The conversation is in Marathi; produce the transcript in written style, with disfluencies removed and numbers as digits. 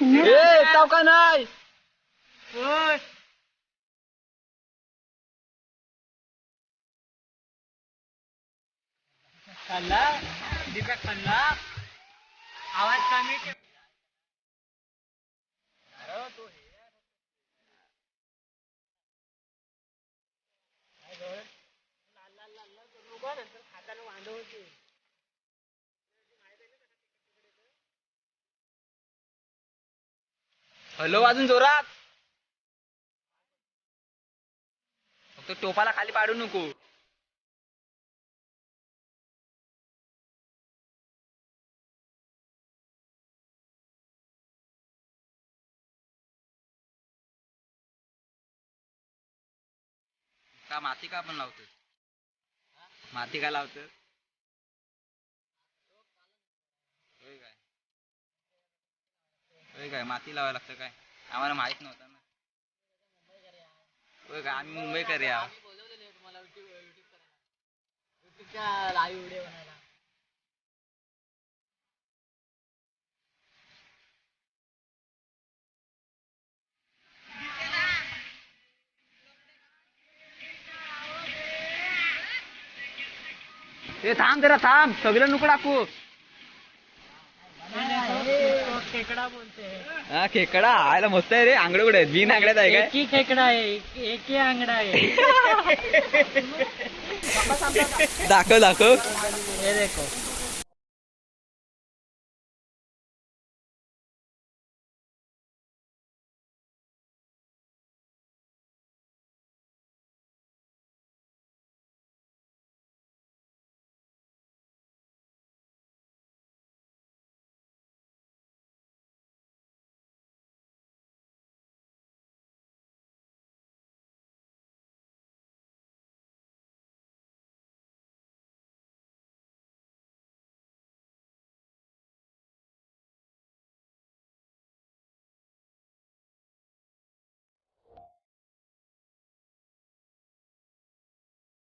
का नाही खाल्ला दीपक खाल्ला आवाज कमी ठेव. हॅलो अजून जोरात फक्त टोपाला खाली पाडू नको. का माती का पण लावतो माती का लावतो काय माती लावायला लागतं काय आम्हाला माहित नव्हतं ना. होय का आम्ही मुंबईकर या लाईव्ह व्हिडिओ बनायला. ते थांब जरा थांब सगळं नको टाकू. खेकडा बोलते हा खेकडा आयला मस्त आहे रे. आंगड कुठे आहेत बिन आंगड्यात आहे काय की खेकडा आहे एक ही आंगडा आहे. दाखव दाखव हे देखो